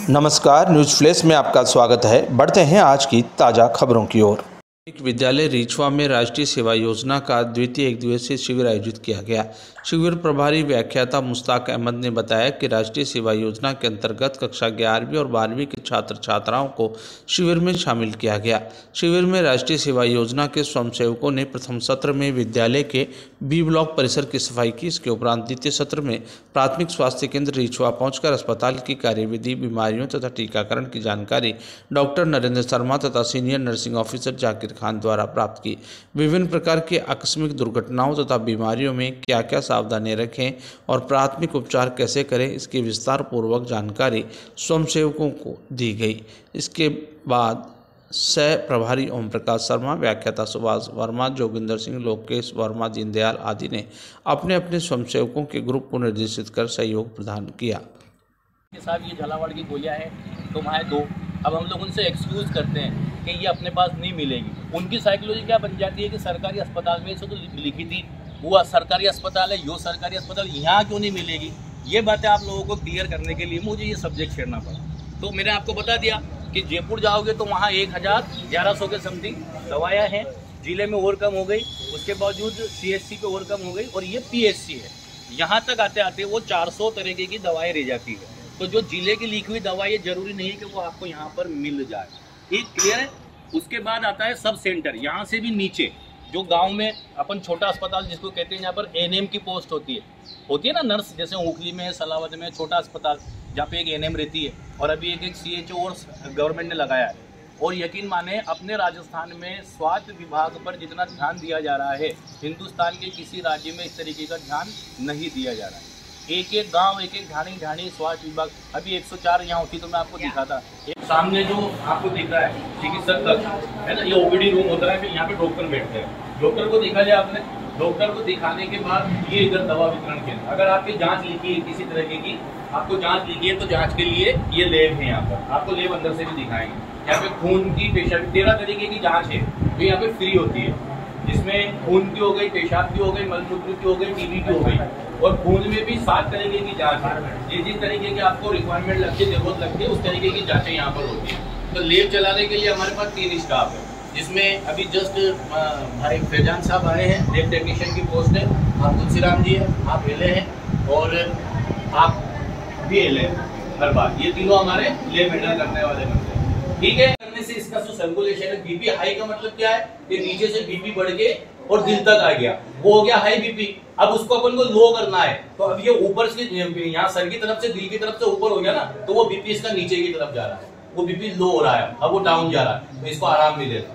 नमस्कार, news flash में आपका स्वागत है। बढ़ते हैं आज की ताज़ा खबरों की ओर। एक विद्यालय रीछवा में राष्ट्रीय सेवा योजना का द्वितीय एक दिवसीय शिविर आयोजित किया गया। शिविर प्रभारी व्याख्याता मुश्ताक अहमद ने बताया कि राष्ट्रीय सेवा योजना के अंतर्गत कक्षा 11वीं और 12वीं के छात्र छात्राओं को शिविर में शामिल किया गया। शिविर में राष्ट्रीय सेवा योजना के स्वयंसेवकों ने प्रथम सत्र में विद्यालय के बी ब्लॉक परिसर की सफाई की। इसके उपरांत द्वितीय सत्र में प्राथमिक स्वास्थ्य केंद्र रीछवा पहुंचकर अस्पताल की कार्यविधि, बीमारियों तथा टीकाकरण की जानकारी डॉक्टर नरेंद्र शर्मा तथा senior nursing officer Zakir Khan द्वारा प्राप्त की। विभिन्न प्रकार के आकस्मिक दुर्घटनाओं तथा बीमारियों में क्या क्या सावधानी रखें और प्राथमिक उपचार कैसे करें, इसकी विस्तार पूर्वक जानकारी स्वयंसेवकों को दी गई। इसके बाद सह प्रभारी ओम प्रकाश शर्मा, व्याख्याता सुभाष वर्मा, जोगिंदर सिंह, लोकेश वर्मा, दीनदयाल आदि ने अपने अपने स्वयंसेवकों के ग्रुप को निर्देशित कर सहयोग प्रदान किया। साहब ये झालावाड़ की गोलियां हैं, तुम्हारे दो। अब हम लोग उनसे एक्सक्यूज़ करते हैं कि ये अपने पास नहीं मिलेगी। उनकी साइकोलॉजी क्या बन जाती है कि सरकारी अस्पताल में इसे तो लिखी थी, वो सरकारी अस्पताल है, यो सरकारी अस्पताल, यहाँ क्यों नहीं मिलेगी। ये बातें आप लोगों को क्लियर करने के लिए मुझे ये सब्जेक्ट छेड़ना पड़ा। तो मैंने आपको बता दिया कि जयपुर जाओगे तो वहाँ 1100 के समथिंग दवाइयाँ हैं, जिले में और कम हो गई, उसके बावजूद CHC पे और कम हो गई, और ये PHC है। यहाँ तक आते आते वो 400 तरीके की दवाएँ रह जाती है। तो जो जिले की लिखी हुई दवाई ये जरूरी नहीं है कि वो आपको यहाँ पर मिल जाए, एक क्लियर है। उसके बाद आता है सब सेंटर, यहाँ से भी नीचे जो गांव में अपन छोटा अस्पताल जिसको कहते हैं, यहाँ पर ANM की पोस्ट होती है ना, नर्स, जैसे ऊखली में, सलावत में छोटा अस्पताल जहाँ पे एक ANM रहती है, और अभी एक CHO और गवर्नमेंट ने लगाया है। और यकीन माने अपने राजस्थान में स्वास्थ्य विभाग पर जितना ध्यान दिया जा रहा है, हिंदुस्तान के किसी राज्य में इस तरीके का ध्यान नहीं दिया जा रहा है। एक एक गांव, एक एक ढाणी स्वास्थ्य विभाग। अभी 104 यहाँ होती तो मैं आपको दिखाता। एक सामने जो आपको दिख रहा है चिकित्सक कक्ष है ना, ये OPD रूम होता है, यहाँ पे डॉक्टर बैठते हैं। डॉक्टर को दिखा लिया आपने, डॉक्टर को दिखाने के बाद ये इधर दवा वितरण केंद्र। अगर आपकी जांच लिखी है किसी तरीके की, आपको जांच लिखी है तो जांच के लिए ये लैब है। यहाँ पर आपको लैब अंदर से भी दिखाएंगे। यहाँ पे खून की, पेशाब, 13 तरीके की जाँच है जो यहाँ पे फ्री होती है, जिसमें खून की हो गई, पेशाब की हो गई, मलमूत्र की हो गई, TB की हो गई, और खून में भी 7 तरीके की जांच है। जिस तरीके की आपको रिक्वायरमेंट लगती है, जरूरत लगती है, उस तरीके की जांचें यहाँ पर होती है। तो लैब चलाने के लिए हमारे पास 3 स्टाफ है, जिसमें अभी जस्ट भाई फैजान साहब आए हैं, लैब टेक्नीशियन की पोस्ट है। आप तुलसीराम जी है, आप एले हैं, और आप भी एले हैं हर बार। ये तीनों हमारे लैब हैंडल करने वाले बंदे हैं, ठीक है। करने से इसका जो सर्कुलेशन है, BP हाई का मतलब क्या है कि नीचे से BP बढ़ के और दिल तक आ गया, वो हो गया हाई BP। अब उसको अपन को लो करना है, तो अब ये ऊपर से यहाँ सर की तरफ से, दिल की तरफ से ऊपर हो गया ना, तो वो BP इसका नीचे की तरफ जा रहा है, वो BP लो हो रहा है, अब वो डाउन जा रहा है, तो इसको आराम मिलेगा।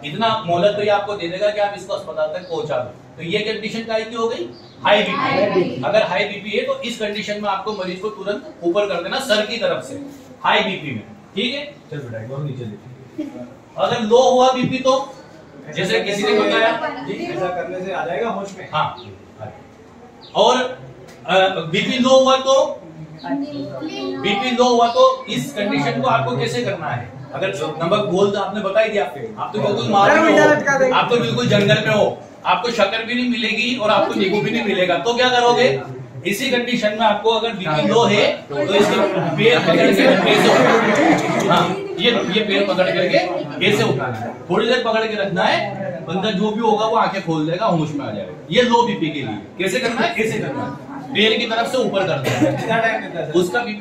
इतना मोहलत तो ये आपको दे देगा कि आप इसको अस्पताल तक पहुंचा दो। तो ये कंडीशन क्या की हो गई, हाई BP। अगर हाई BP है तो इस कंडीशन में आपको मरीज को तुरंत ऊपर कर देना सर की तरफ से, हाई BP में, ठीक है। चल बेटा नीचे। अगर लो हुआ BP तो जैसे किसी ने बताया ऐसा करने से आ जाएगा होश में, हाँ। और BP लो हुआ तो, BP लो हुआ तो इस कंडीशन को आपको कैसे करना है। अगर नमक बोल तो आपने बता ही दिया, आप तो बिल्कुल मार में हो, आप तो बिल्कुल जंगल में हो, आपको शक्कर भी नहीं मिलेगी और आपको नींबू भी नहीं मिलेगा, तो क्या करोगे। इसी कंडीशन में आपको अगर BP लो है तो इसके पैर पकड़ के कैसे, हाँ, ये पैर पकड़ करके कैसे उठाना है, थोड़ी देर पकड़ के रखना है, बंदा जो भी होगा वो आंखें खोल देगा, होश में आ जाएगा। ये लो BP के लिए कैसे करना है, कैसे करना है, पैर की तरफ से ऊपर कर देना है, उसका BP